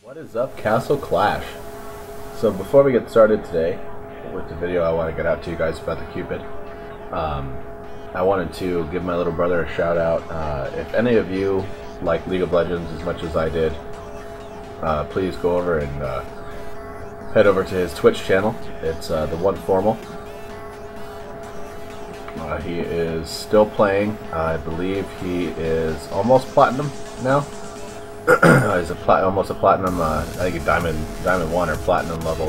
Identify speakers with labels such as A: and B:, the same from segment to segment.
A: What is up, Castle Clash? So before we get started today with the video, I want to get out to you guys about the Cupid. I wanted to give my little brother a shout out. If any of you like League of Legends as much as I did, please go over and head over to his Twitch channel. It's the One Formal. He is still playing. I believe he is almost platinum now. He's almost a platinum, I think a diamond 1 or platinum level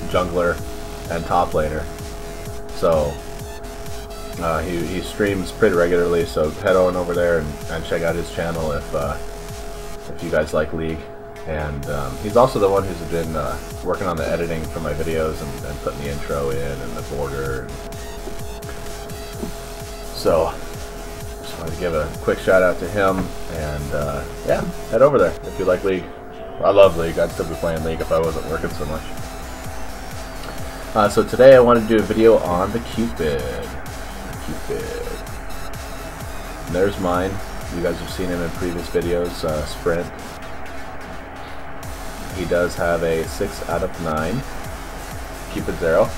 A: jungler and top laner. So he streams pretty regularly. So head on over there and check out his channel if you guys like League. And he's also the one who's been working on the editing for my videos and putting the intro in and the border. So just wanted to give a quick shout out to him, and yeah, head over there if you like League. I love League. I'd still be playing League if I wasn't working so much. So today I wanted to do a video on the Cupid. And there's mine. You guys have seen him in previous videos. Sprint. He does have a 6 out of 9 Cupid 0.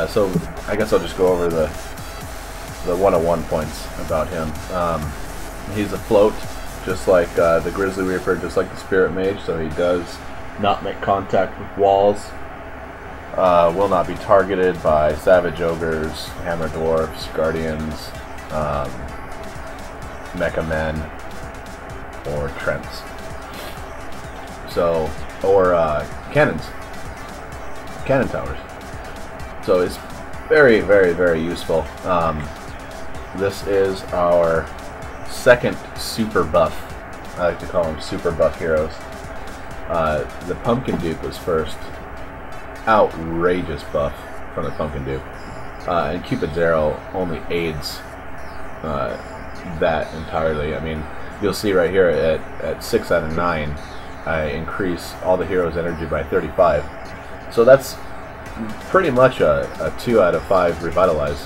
A: So I guess I'll just go over the 101 points about him. He's a float, just like the Grizzly Reaper, just like the Spirit Mage, so he does not make contact with walls, will not be targeted by Savage Ogres, Hammer Dwarfs, Guardians, Mecha Men, or Trents. So, or Cannon Towers. So it's very, very, very useful. This is our second super buff. I like to call them super buff heroes. The Pumpkin Dupe was first. Outrageous buff from the Pumpkin Dupe. And Cupid 0 only aids that entirely. I mean, you'll see right here at 6 out of 9, I increase all the heroes' energy by 35. So that's pretty much a 2 out of 5 revitalize.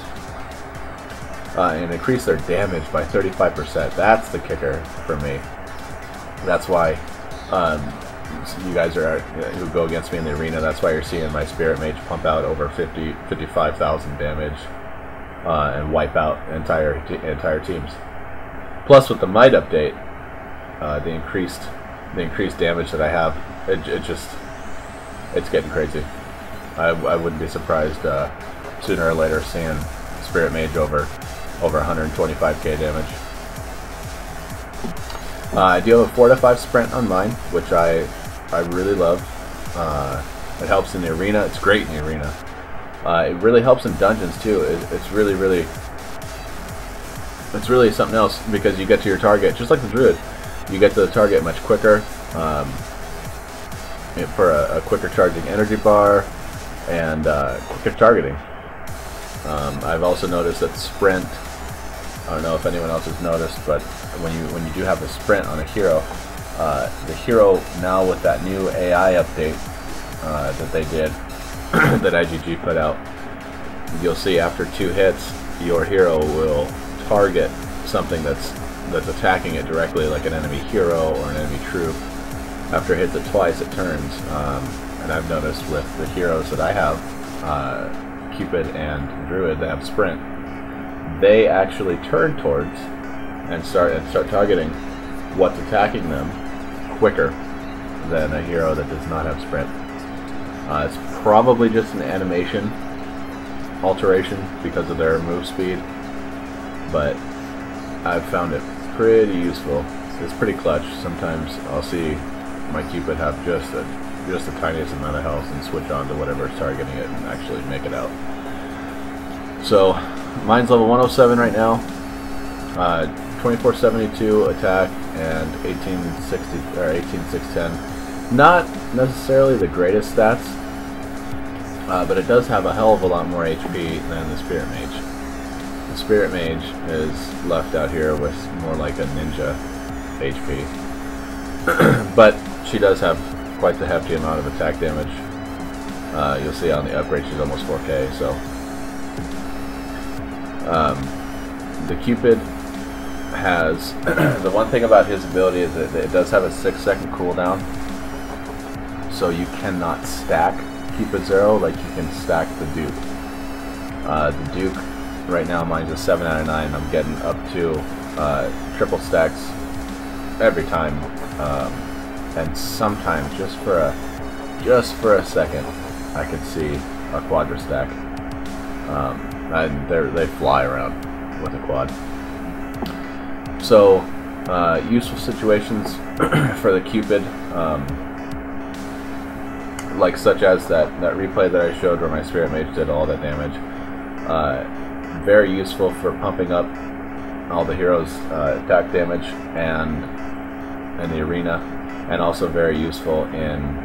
A: And increase their damage by 35%. That's the kicker for me. That's why you guys who go against me in the arena, that's why you're seeing my Spirit Mage pump out over 55,000 damage and wipe out entire teams. Plus with the Might update, the increased damage that I have, it's getting crazy. I wouldn't be surprised sooner or later seeing Spirit Mage over 125k damage. I do have a 4 to 5 sprint on mine, which I really love. It helps in the arena. It's great in the arena. It really helps in dungeons too. It's really something else, because you get to your target just like the Druid. You get to the target much quicker for a quicker charging energy bar and quicker targeting. I've also noticed that sprint, I don't know if anyone else has noticed, but when you do have a sprint on a hero, the hero now with that new AI update that they did, that IGG put out, you'll see after 2 hits, your hero will target something that's attacking it directly, like an enemy hero or an enemy troop. After it hits it twice, it turns. And I've noticed with the heroes that I have, Cupid and Druid, that have sprint, they actually turn towards and start targeting what's attacking them quicker than a hero that does not have sprint. It's probably just an animation alteration because of their move speed, but I've found it pretty useful. It's pretty clutch. Sometimes I'll see my Cupid have just the tiniest amount of health and switch on to whatever's targeting it and actually make it out. So mine's level 107 right now, 2472 attack and 18610. Not necessarily the greatest stats, but it does have a hell of a lot more HP than the Spirit Mage. The Spirit Mage is left out here with more like a ninja HP, but she does have quite the hefty amount of attack damage. You'll see on the upgrade she's almost 4k. So the Cupid has the one thing about his ability is that it does have a 6-second cooldown, so you cannot stack Cupid Zero like you can stack the Duke. The Duke, right now mine's a 7 out of 9. I'm getting up to triple stacks every time, and sometimes just for a second I could see a quadra stack. And they fly around with a quad. So useful situations for the Cupid, like such as that replay that I showed where my Spirit Mage did all that damage. Very useful for pumping up all the heroes' attack damage and in the arena, and also very useful in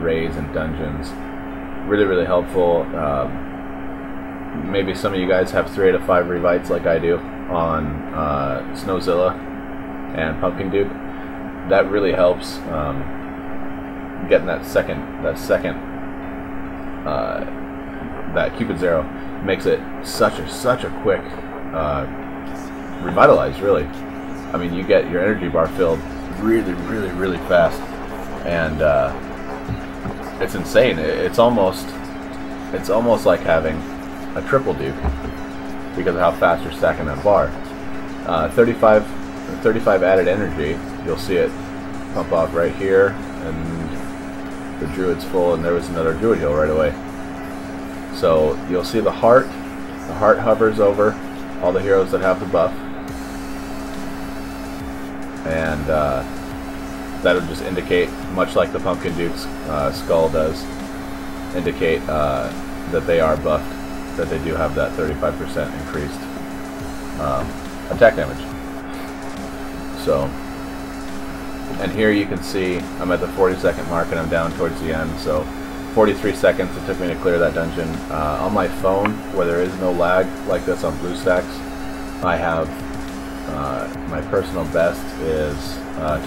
A: raids and dungeons. Really helpful. Maybe some of you guys have 3 out of 5 revites like I do on Snowzilla and Pumpkin Duke. That really helps getting that Cupid Zero makes it such a quick revitalize, really. I mean, you get your energy bar filled really fast, and it's insane. It's almost like having a triple Duke because of how fast you're stacking that bar. 35 added energy. You'll see it pump off right here, and the Druid's full, and there was another Druid heal right away. So you'll see the heart hovers over all the heroes that have the buff, and that'll just indicate, much like the Pumpkin Duke's skull does, indicate that they are buffed, that they do have that 35% increased attack damage. So, and here you can see I'm at the 40-second mark and I'm down towards the end, so 43 seconds it took me to clear that dungeon. On my phone, where there is no lag like this on BlueStacks, I have my personal best is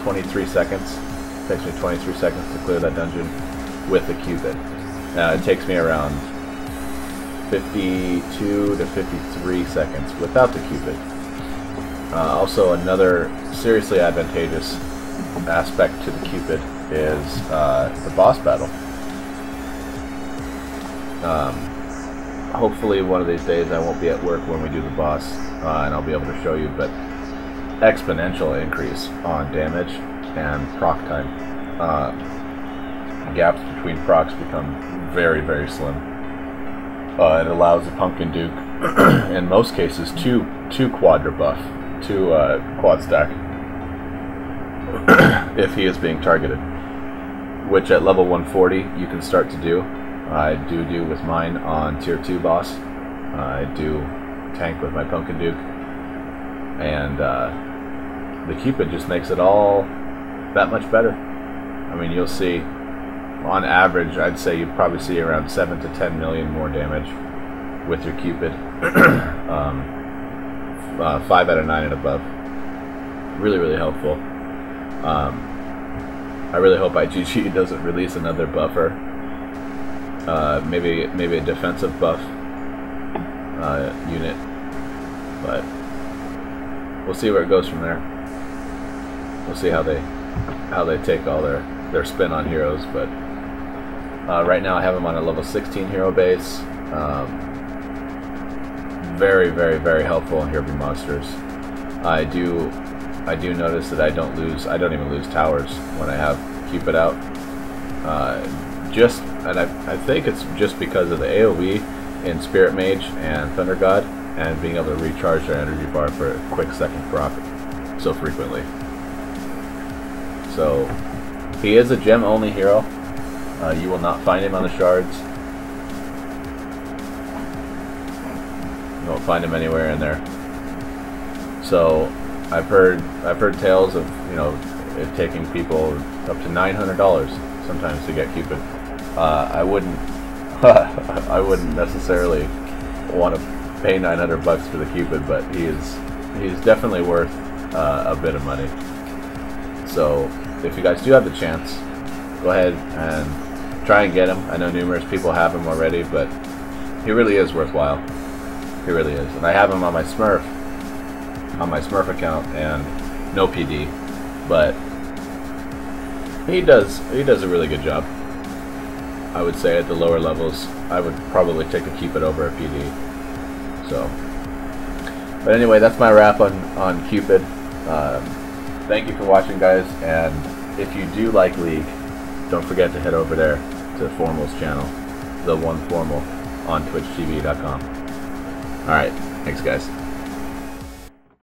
A: 23 seconds. It takes me 23 seconds to clear that dungeon with the Cupid. Now it takes me around 52 to 53 seconds without the Cupid. Also, another seriously advantageous aspect to the Cupid is the boss battle. Hopefully one of these days I won't be at work when we do the boss, and I'll be able to show you, but exponential increase on damage and proc time. Gaps between procs become very slim. It allows the Pumpkin Duke, in most cases, two quadra buff, two quad stack, if he is being targeted, which at level 140 you can start to do. I do with mine on tier 2 boss. I do tank with my Pumpkin Duke, and the Cupid just makes it all that much better. I mean, you'll see, on average, I'd say you'd probably see around 7 to 10 million more damage with your Cupid. 5 out of 9 and above. Really helpful. I really hope IGG doesn't release another buffer. Maybe a defensive buff unit, but we'll see where it goes from there. We'll see how they take all their spin on heroes, but right now I have them on a level 16 hero base. Very helpful in Herby monsters. I do notice that I don't even lose towers when I have Cupid out. And I think it's just because of the AoE in Spirit Mage and Thunder God, and being able to recharge their energy bar for a quick second proc so frequently. So he is a gem only hero. You will not find him on the shards. You won't find him anywhere in there. So I've heard tales of, you know, it taking people up to $900 sometimes to get Cupid. I wouldn't I wouldn't necessarily want to pay $900 for the Cupid, but he's definitely worth a bit of money. So if you guys do have the chance, go ahead and try and get him. I know numerous people have him already, but he really is worthwhile. He really is. And I have him on my Smurf account, and no PD, but He does a really good job. I would say at the lower levels, I would probably take a Cupid over a PD. So, but anyway, that's my wrap on Cupid. Thank you for watching, guys, and if you do like League, don't forget to head over there to Formal's channel, The One Formal, on twitchtv.com. Alright, thanks guys.